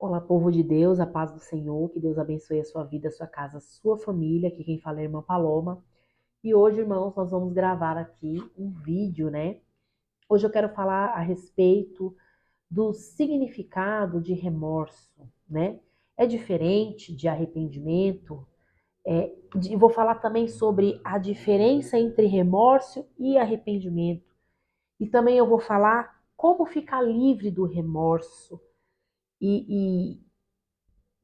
Olá, povo de Deus, a paz do Senhor, que Deus abençoe a sua vida, a sua casa, a sua família. Aqui quem fala é a irmã Paloma. E hoje, irmãos, nós vamos gravar aqui um vídeo, né? Hoje eu quero falar a respeito do significado de remorso, né? É diferente de arrependimento. Vou falar também sobre a diferença entre remorso e arrependimento. E também eu vou falar como ficar livre do remorso e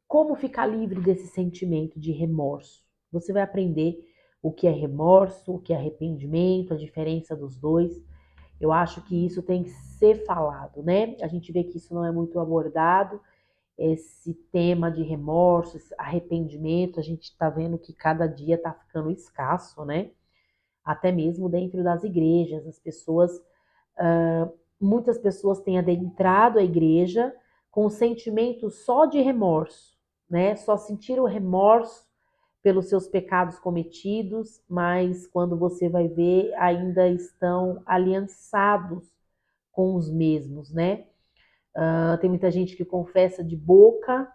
como ficar livre desse sentimento de remorso. Você vai aprender o que é remorso, o que é arrependimento, a diferença dos dois. Eu acho que isso tem que ser falado, né? A gente vê que isso não é muito abordado, esse tema de remorso, esse arrependimento, a gente está vendo que cada dia está ficando escasso, né? Até mesmo dentro das igrejas, as pessoas, muitas pessoas têm adentrado a igreja com o sentimento só de remorso, né? Só sentir o remorso pelos seus pecados cometidos, mas quando você vai ver, ainda estão aliançados com os mesmos, né? Tem muita gente que confessa de boca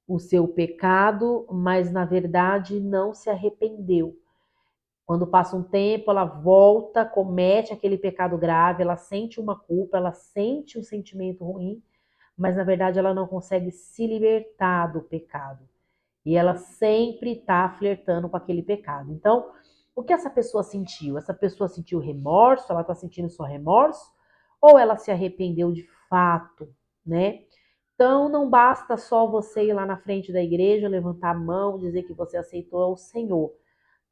o seu pecado, mas na verdade não se arrependeu. Quando passa um tempo, ela volta, comete aquele pecado grave, ela sente uma culpa, ela sente um sentimento ruim, mas na verdade ela não consegue se libertar do pecado. E ela sempre está flertando com aquele pecado. Então, o que essa pessoa sentiu? Essa pessoa sentiu remorso? Ela está sentindo só remorso? Ou ela se arrependeu de fato, né? Então, não basta só você ir lá na frente da igreja, levantar a mão, dizer que você aceitou o Senhor.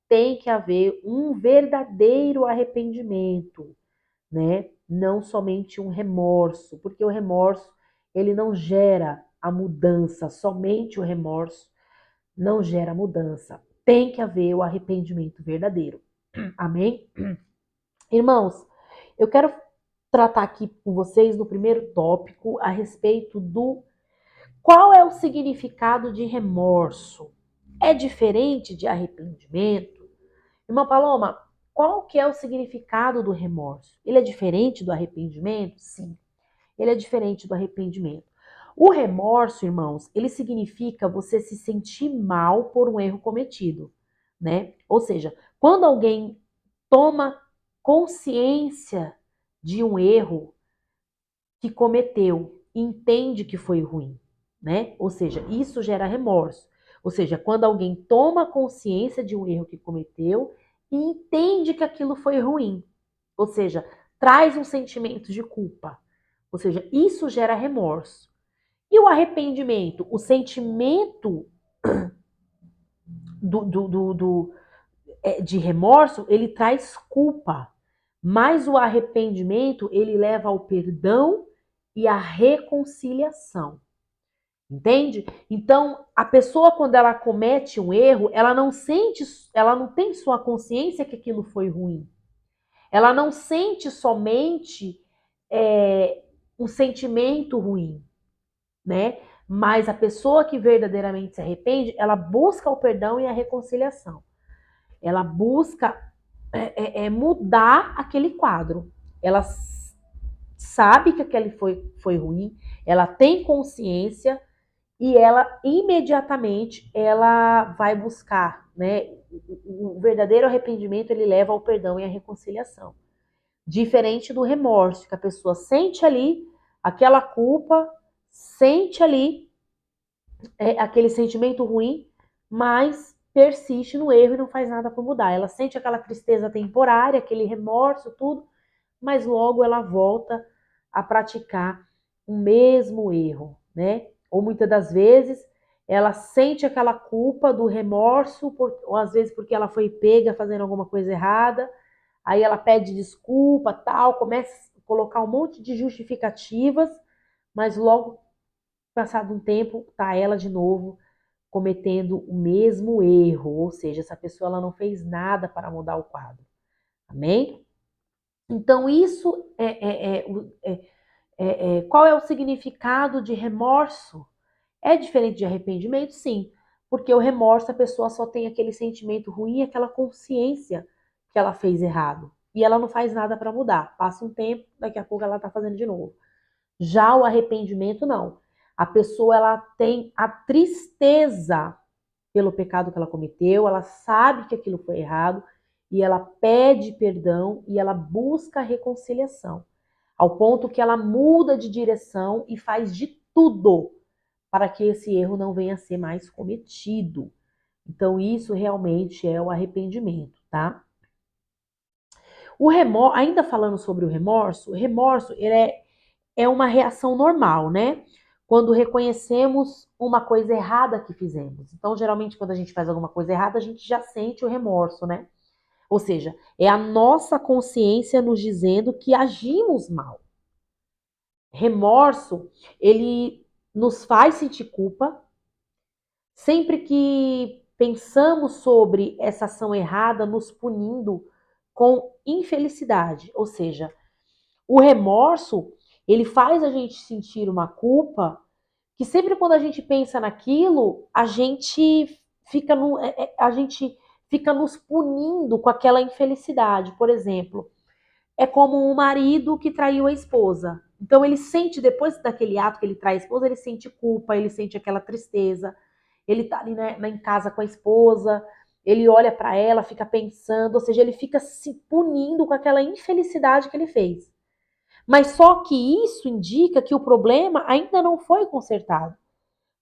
Tem que haver um verdadeiro arrependimento, né? Não somente um remorso, porque o remorso, ele não gera a mudança, somente o remorso não gera mudança. Tem que haver o arrependimento verdadeiro. Amém? Irmãos, eu quero tratar aqui com vocês no primeiro tópico a respeito do qual é o significado de remorso. É diferente de arrependimento? Irmã Paloma, qual que é o significado do remorso? Ele é diferente do arrependimento? Sim, ele é diferente do arrependimento. O remorso, irmãos, ele significa você se sentir mal por um erro cometido, né? Ou seja, quando alguém toma consciência de um erro que cometeu, entende que foi ruim, né? Ou seja, isso gera remorso. Ou seja, quando alguém toma consciência de um erro que cometeu e entende que aquilo foi ruim. Ou seja, traz um sentimento de culpa. Ou seja, isso gera remorso. E o arrependimento? O sentimento do, do, do, do de remorso, ele traz culpa. Mas o arrependimento, ele leva ao perdão e à reconciliação. Entende? Então, a pessoa, quando ela comete um erro, ela não sente, ela não tem sua consciência que aquilo foi ruim. Ela não sente somente um sentimento ruim, né? Mas a pessoa que verdadeiramente se arrepende, ela busca o perdão e a reconciliação. Ela busca mudar aquele quadro. Ela sabe que aquele foi ruim, ela tem consciência e ela imediatamente ela vai buscar, né? O verdadeiro arrependimento ele leva ao perdão e à reconciliação. Diferente do remorso, que a pessoa sente ali aquela culpa, sente ali aquele sentimento ruim, mas persiste no erro e não faz nada para mudar. Ela sente aquela tristeza temporária, aquele remorso, tudo, mas logo ela volta a praticar o mesmo erro, né? Ou muitas das vezes ela sente aquela culpa do remorso, ou às vezes porque ela foi pega fazendo alguma coisa errada, aí ela pede desculpa, tal, começa a colocar um monte de justificativas, mas logo passado um tempo, tá ela de novo cometendo o mesmo erro, ou seja, essa pessoa ela não fez nada para mudar o quadro. Amém? Então, isso qual é o significado de remorso? É diferente de arrependimento? Sim, porque o remorso a pessoa só tem aquele sentimento ruim, aquela consciência que ela fez errado. E ela não faz nada para mudar. Passa um tempo, daqui a pouco ela está fazendo de novo. Já o arrependimento, não. A pessoa, ela tem a tristeza pelo pecado que ela cometeu, ela sabe que aquilo foi errado e ela pede perdão e ela busca a reconciliação, ao ponto que ela muda de direção e faz de tudo para que esse erro não venha a ser mais cometido. Então, isso realmente é o arrependimento, tá? O remorso, ainda falando sobre o remorso é uma reação normal, né? Quando reconhecemos uma coisa errada que fizemos. Então, geralmente, quando a gente faz alguma coisa errada, a gente já sente o remorso, né? Ou seja, é a nossa consciência nos dizendo que agimos mal. Remorso, ele nos faz sentir culpa. Sempre que pensamos sobre essa ação errada, nos punindo com infelicidade. Ou seja, o remorso, ele faz a gente sentir uma culpa que sempre quando a gente pensa naquilo, a gente fica nos punindo com aquela infelicidade. Por exemplo, é como um marido que traiu a esposa. Então ele sente, depois daquele ato que ele trai a esposa, ele sente culpa, ele sente aquela tristeza. Ele tá ali em casa com a esposa, ele olha para ela, fica pensando, ou seja, ele fica se punindo com aquela infelicidade que ele fez. Mas só que isso indica que o problema ainda não foi consertado.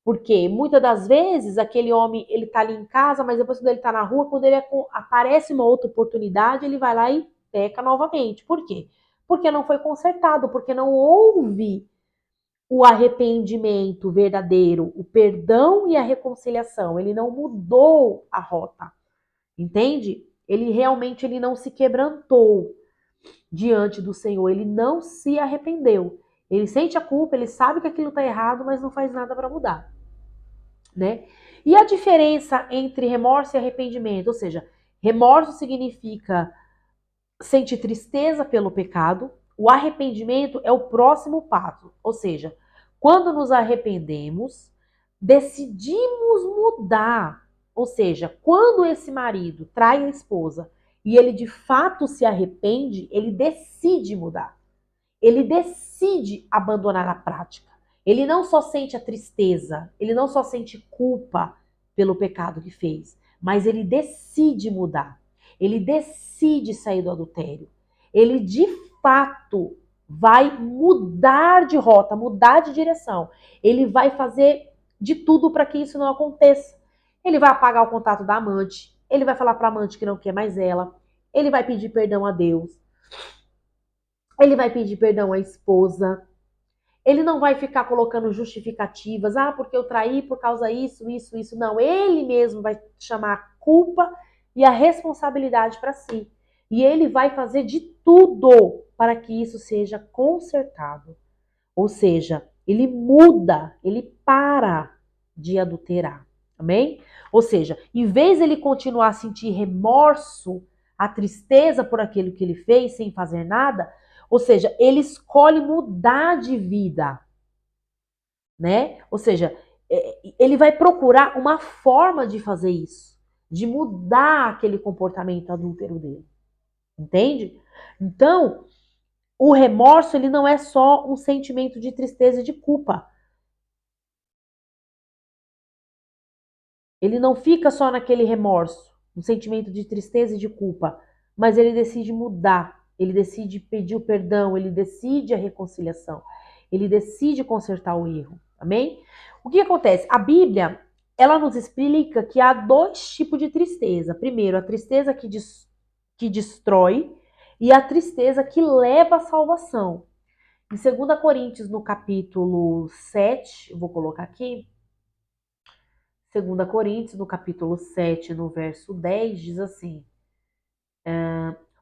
Porque muitas das vezes aquele homem, ele tá ali em casa, mas depois quando ele tá na rua, quando ele aparece uma outra oportunidade, ele vai lá e peca novamente. Por quê? Porque não foi consertado, porque não houve o arrependimento verdadeiro, o perdão e a reconciliação. Ele não mudou a rota, entende? Ele não se quebrantou diante do Senhor, ele não se arrependeu. Ele sente a culpa, ele sabe que aquilo está errado, mas não faz nada para mudar, né? E a diferença entre remorso e arrependimento, ou seja, remorso significa sentir tristeza pelo pecado, o arrependimento é o próximo passo, ou seja, quando nos arrependemos, decidimos mudar. Ou seja, quando esse marido trai a esposa e ele de fato se arrepende, ele decide mudar. Ele decide abandonar a prática. Ele não só sente a tristeza, ele não só sente culpa pelo pecado que fez, mas ele decide mudar. Ele decide sair do adultério. Ele de fato vai mudar de rota, mudar de direção. Ele vai fazer de tudo para que isso não aconteça. Ele vai apagar o contato da amante, ele vai falar para a amante que não quer mais ela, ele vai pedir perdão a Deus, ele vai pedir perdão à esposa, ele não vai ficar colocando justificativas, porque eu traí por causa isso, isso, isso. Não, ele mesmo vai chamar a culpa e a responsabilidade para si. E ele vai fazer de tudo para que isso seja consertado. Ou seja, ele muda, ele para de adulterar. Amém? Ou seja, em vez de ele continuar a sentir remorso, a tristeza por aquilo que ele fez sem fazer nada, ou seja, ele escolhe mudar de vida, né? Ou seja, ele vai procurar uma forma de fazer isso, de mudar aquele comportamento adúltero dele. Entende? Então, o remorso, ele não é só um sentimento de tristeza e de culpa. Ele não fica só naquele remorso, um sentimento de tristeza e de culpa, mas ele decide mudar, ele decide pedir o perdão, ele decide a reconciliação, ele decide consertar o erro. Amém? O que acontece? A Bíblia, ela nos explica que há dois tipos de tristeza. Primeiro, a tristeza que destrói e a tristeza que leva à salvação. Em 2 Coríntios, no capítulo 7, eu vou colocar aqui, 2 Coríntios, no capítulo 7, no verso 10, diz assim: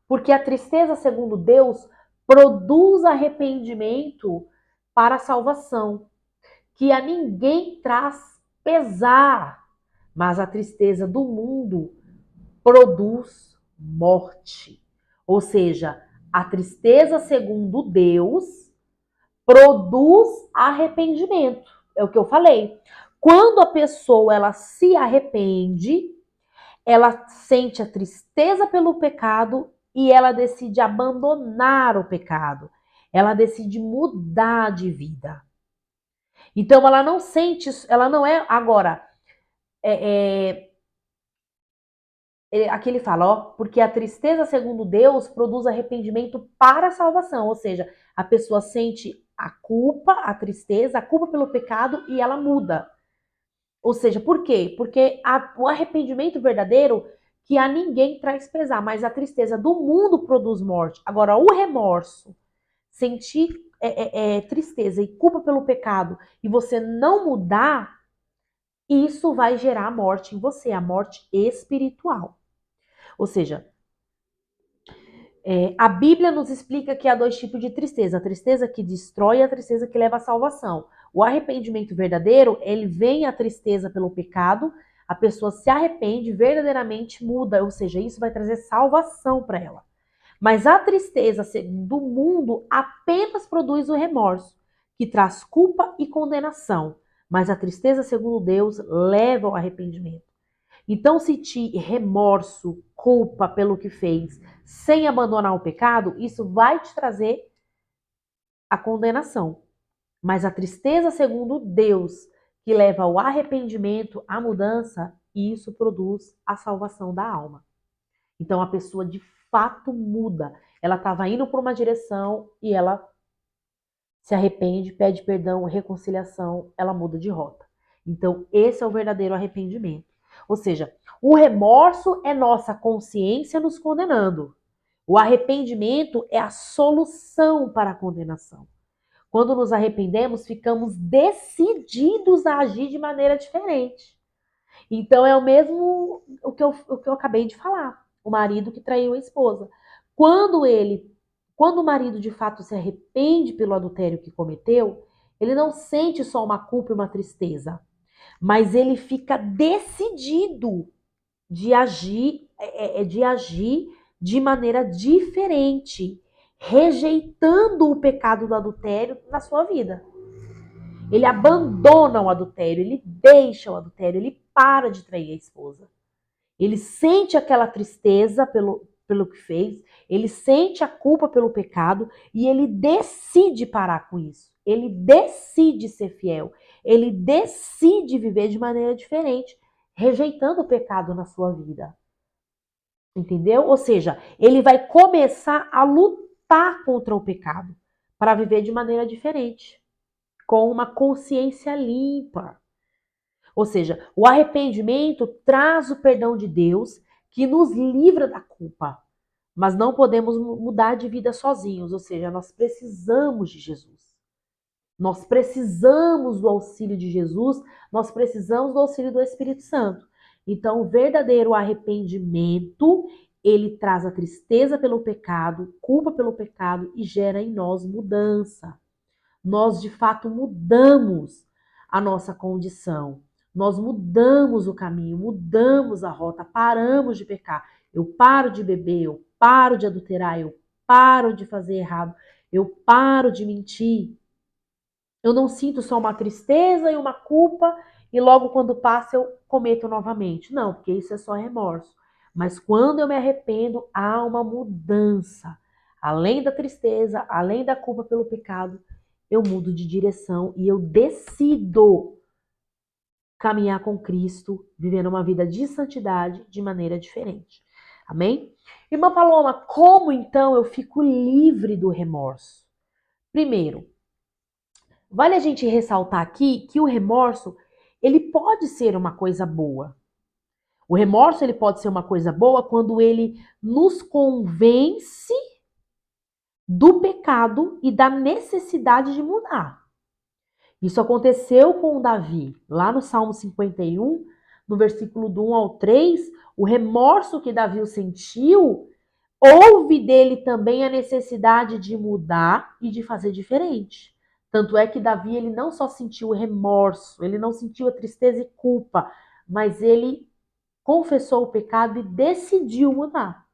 porque a tristeza, segundo Deus, produz arrependimento para a salvação, que a ninguém traz pesar, mas a tristeza do mundo produz morte. Ou seja, a tristeza, segundo Deus, produz arrependimento. É o que eu falei. Quando a pessoa ela se arrepende, ela sente a tristeza pelo pecado e ela decide abandonar o pecado. Ela decide mudar de vida. Então ela não sente, ela não é agora. Aqui ele fala, ó, porque a tristeza, segundo Deus, produz arrependimento para a salvação. Ou seja, a pessoa sente a culpa, a tristeza, a culpa pelo pecado e ela muda. Ou seja, por quê? Porque o arrependimento verdadeiro, que a ninguém traz pesar, mas a tristeza do mundo produz morte. Agora, o remorso, sentir tristeza e culpa pelo pecado e você não mudar, isso vai gerar morte em você, a morte espiritual. Ou seja, a Bíblia nos explica que há dois tipos de tristeza: a tristeza que destrói e a tristeza que leva à salvação. O arrependimento verdadeiro, ele vem a tristeza pelo pecado, a pessoa se arrepende, verdadeiramente muda, ou seja, isso vai trazer salvação para ela. Mas a tristeza do mundo apenas produz o remorso, que traz culpa e condenação. Mas a tristeza, segundo Deus, leva ao arrependimento. Então, sentir remorso, culpa pelo que fez, sem abandonar o pecado, isso vai te trazer a condenação. Mas a tristeza, segundo Deus, que leva ao arrependimento, à mudança, isso produz a salvação da alma. Então, a pessoa de fato muda. Ela estava indo por uma direção e ela se arrepende, pede perdão, reconciliação, ela muda de rota. Então, esse é o verdadeiro arrependimento. Ou seja, o remorso é nossa consciência nos condenando. O arrependimento é a solução para a condenação. Quando nos arrependemos, ficamos decididos a agir de maneira diferente. Então é o mesmo o que eu acabei de falar. O marido que traiu a esposa. Quando o marido de fato se arrepende pelo adultério que cometeu, ele não sente só uma culpa e uma tristeza, mas ele fica decidido de agir de maneira diferente, rejeitando o pecado do adultério na sua vida. Ele abandona o adultério, ele deixa o adultério, ele para de trair a esposa. Ele sente aquela tristeza pelo que fez, ele sente a culpa pelo pecado e ele decide parar com isso. Ele decide ser fiel, ele decide viver de maneira diferente, rejeitando o pecado na sua vida. Entendeu? Ou seja, ele vai começar a lutar contra o pecado para viver de maneira diferente, com uma consciência limpa. Ou seja, o arrependimento traz o perdão de Deus que nos livra da culpa. Mas não podemos mudar de vida sozinhos, ou seja, nós precisamos de Jesus. Nós precisamos do auxílio de Jesus, nós precisamos do auxílio do Espírito Santo. Então, o verdadeiro arrependimento, ele traz a tristeza pelo pecado, culpa pelo pecado e gera em nós mudança. Nós, de fato, mudamos a nossa condição. Nós mudamos o caminho, mudamos a rota, paramos de pecar. Eu paro de beber, eu paro de adulterar, eu paro de fazer errado, eu paro de mentir. Eu não sinto só uma tristeza e uma culpa e logo quando passa eu cometo novamente. Não, porque isso é só remorso. Mas quando eu me arrependo, há uma mudança. Além da tristeza, além da culpa pelo pecado, eu mudo de direção e eu decido caminhar com Cristo, vivendo uma vida de santidade de maneira diferente. Amém? Irmã Paloma, como então eu fico livre do remorso? Primeiro, vale a gente ressaltar aqui que o remorso, ele pode ser uma coisa boa. O remorso, ele pode ser uma coisa boa quando ele nos convence do pecado e da necessidade de mudar. Isso aconteceu com Davi, lá no Salmo 51, no versículo do 1 ao 3, o remorso que Davi sentiu, houve dele também a necessidade de mudar e de fazer diferente. Tanto é que Davi, ele não só sentiu remorso, ele não sentiu a tristeza e culpa, mas ele confessou o pecado e decidiu mudar.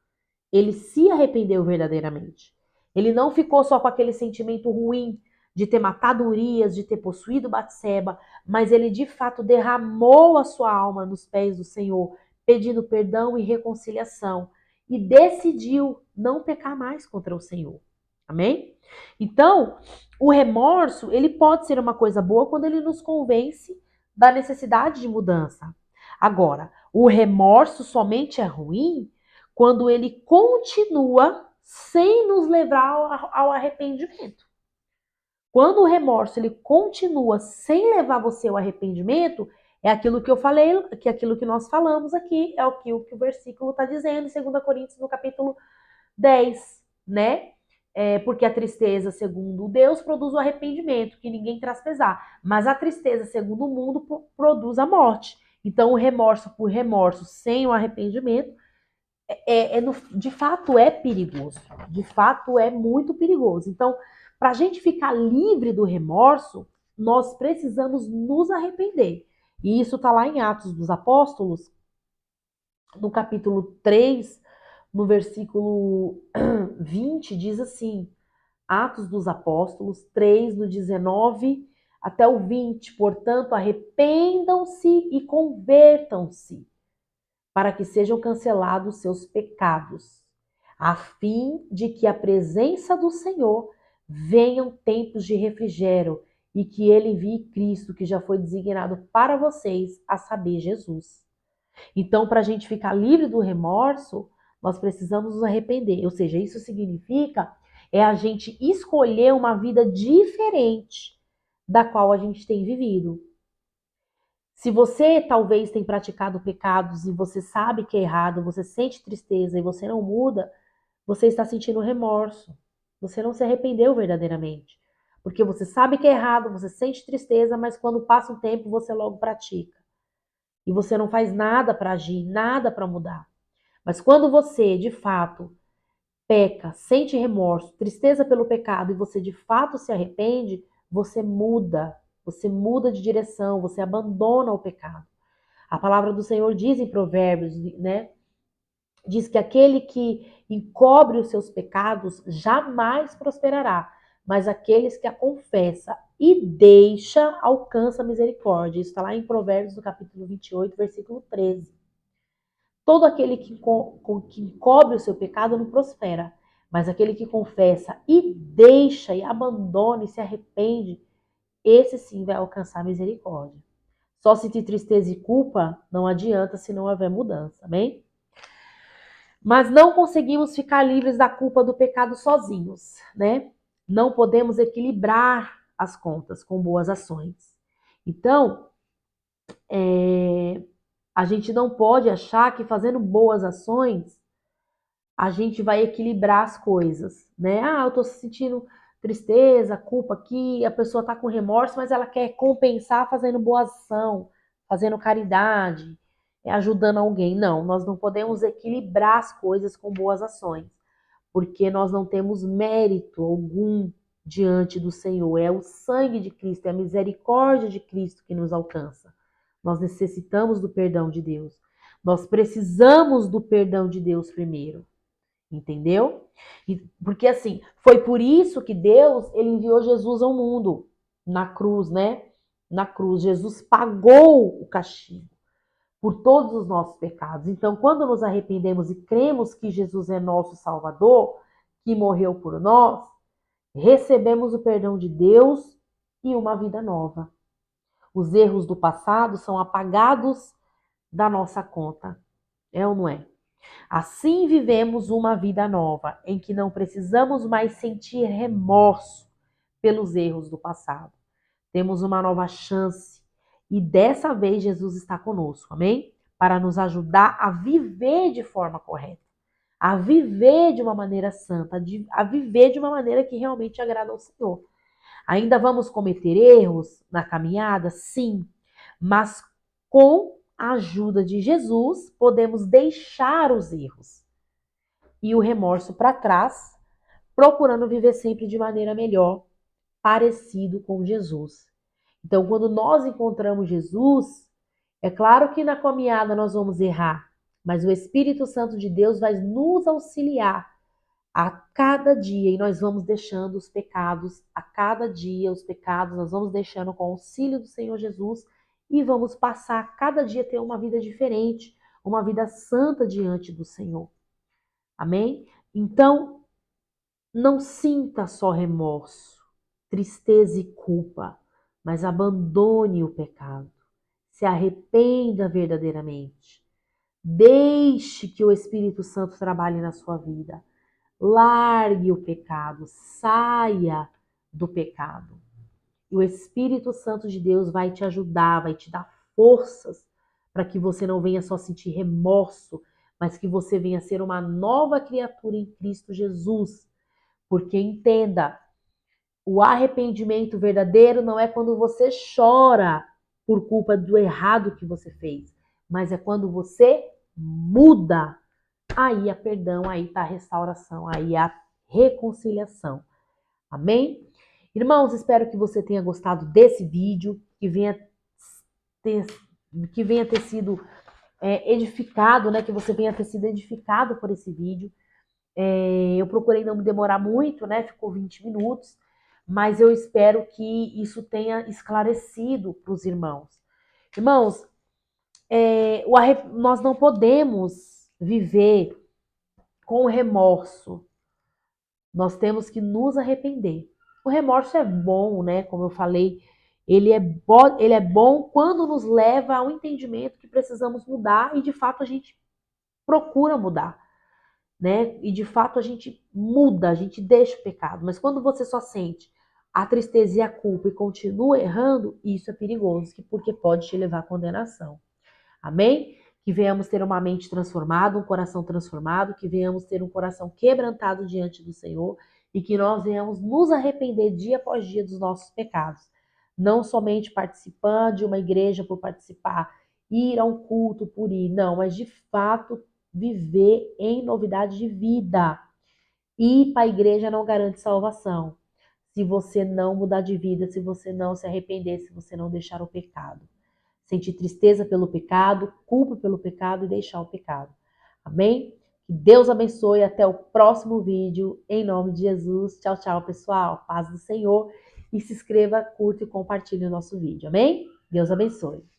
Ele se arrependeu verdadeiramente. Ele não ficou só com aquele sentimento ruim de ter matado Urias, de ter possuído Batseba, mas ele de fato derramou a sua alma nos pés do Senhor, pedindo perdão e reconciliação, e decidiu não pecar mais contra o Senhor. Amém? Então, o remorso, ele pode ser uma coisa boa quando ele nos convence da necessidade de mudança. Agora, o remorso somente é ruim quando ele continua sem nos levar ao arrependimento. Quando o remorso ele continua sem levar você ao arrependimento, é aquilo que eu falei, que é aquilo que nós falamos aqui, é o que o versículo está dizendo em 2 Coríntios, no capítulo 10, né? Porque a tristeza, segundo Deus, produz o arrependimento, que ninguém traz pesar. Mas a tristeza, segundo o mundo, produz a morte. Então, o remorso por remorso, sem o arrependimento, de fato é perigoso. De fato é muito perigoso. Então, para a gente ficar livre do remorso, nós precisamos nos arrepender. E isso está lá em Atos dos Apóstolos, no capítulo 3, no versículo 20, diz assim: Atos dos Apóstolos 3, do 19 até o 20. Portanto, arrependam-se e convertam-se, para que sejam cancelados seus pecados, a fim de que a presença do Senhor venham tempos de refrigério e que ele envie Cristo, que já foi designado para vocês, a saber, Jesus. Então, para a gente ficar livre do remorso, nós precisamos nos arrepender. Ou seja, isso significa a gente escolher uma vida diferente da qual a gente tem vivido. Se você talvez tem praticado pecados e você sabe que é errado, você sente tristeza e você não muda, você está sentindo remorso. Você não se arrependeu verdadeiramente. Porque você sabe que é errado, você sente tristeza, mas quando passa um tempo você logo pratica. E você não faz nada para agir, nada para mudar. Mas quando você, de fato, peca, sente remorso, tristeza pelo pecado e você de fato se arrepende, você muda. Você muda de direção, você abandona o pecado. A palavra do Senhor diz em Provérbios, né? Diz que aquele que encobre os seus pecados jamais prosperará, mas aqueles que a confessa e deixa alcança a misericórdia. Isso está lá em Provérbios, no capítulo 28, versículo 13. Todo aquele que encobre o seu pecado não prospera, mas aquele que confessa e deixa, e abandona e se arrepende, esse sim vai alcançar a misericórdia. Só sentir tristeza e culpa não adianta se não houver mudança, amém? Mas não conseguimos ficar livres da culpa do pecado sozinhos, né? Não podemos equilibrar as contas com boas ações. Então, a gente não pode achar que fazendo boas ações a gente vai equilibrar as coisas, né? Ah, eu tô sentindo tristeza, culpa aqui, a pessoa tá com remorso, mas ela quer compensar fazendo boa ação, fazendo caridade, ajudando alguém. Não, nós não podemos equilibrar as coisas com boas ações, porque nós não temos mérito algum diante do Senhor. É o sangue de Cristo, é a misericórdia de Cristo que nos alcança. Nós necessitamos do perdão de Deus. Nós precisamos do perdão de Deus primeiro. Entendeu? Porque assim, foi por isso que Deus, ele enviou Jesus ao mundo na cruz, né? Na cruz, Jesus pagou o castigo por todos os nossos pecados. Então, quando nos arrependemos e cremos que Jesus é nosso Salvador, que morreu por nós, recebemos o perdão de Deus e uma vida nova. Os erros do passado são apagados da nossa conta. É ou não é? Assim vivemos uma vida nova, em que não precisamos mais sentir remorso pelos erros do passado. Temos uma nova chance e dessa vez Jesus está conosco, amém? Para nos ajudar a viver de forma correta, a viver de uma maneira santa, a viver de uma maneira que realmente agrada ao Senhor. Ainda vamos cometer erros na caminhada? Sim, mas com a ajuda de Jesus, podemos deixar os erros e o remorso para trás, procurando viver sempre de maneira melhor, parecido com Jesus. Então, quando nós encontramos Jesus, é claro que na caminhada nós vamos errar, mas o Espírito Santo de Deus vai nos auxiliar a cada dia e nós vamos deixando os pecados, a cada dia os pecados nós vamos deixando com o auxílio do Senhor Jesus e vamos passar a cada dia a ter uma vida diferente, uma vida santa diante do Senhor. Amém? Então, Não sinta só remorso, tristeza e culpa, mas abandone o pecado. Se arrependa verdadeiramente. Deixe que o Espírito Santo trabalhe na sua vida. Largue o pecado, saia do pecado. E o Espírito Santo de Deus vai te ajudar, vai te dar forças para que você não venha só sentir remorso, mas que você venha ser uma nova criatura em Cristo Jesus. Porque entenda, o arrependimento verdadeiro não é quando você chora por culpa do errado que você fez, mas é quando você muda. Aí há perdão, aí está a restauração, aí há reconciliação. Amém? Irmãos, espero que você tenha gostado desse vídeo, ter, que venha ter sido edificado, né? Que você venha ter sido edificado por esse vídeo. Eu procurei não me demorar muito, né? Ficou 20 minutos, mas eu espero que isso tenha esclarecido para os irmãos. Irmãos, nós não podemos viver com remorso. Nós temos que nos arrepender. O remorso é bom, né? Como eu falei, ele é bom quando nos leva ao entendimento que precisamos mudar e de fato a gente procura mudar, né? E de fato a gente muda, a gente deixa o pecado. Mas quando você só sente a tristeza e a culpa e continua errando, isso é perigoso, porque pode te levar à condenação. Amém? Que venhamos ter uma mente transformada, um coração transformado, que venhamos ter um coração quebrantado diante do Senhor e que nós venhamos nos arrepender dia após dia dos nossos pecados. Não somente participar de uma igreja por participar, ir a um culto por ir, não, mas de fato viver em novidade de vida. Ir para a igreja não garante salvação. Se você não mudar de vida, se você não se arrepender, se você não deixar o pecado. Sentir tristeza pelo pecado, culpa pelo pecado e deixar o pecado. Amém? Que Deus abençoe. Até o próximo vídeo. Em nome de Jesus. Tchau, tchau, pessoal. Paz do Senhor. E se inscreva, curta e compartilhe o nosso vídeo. Amém? Deus abençoe.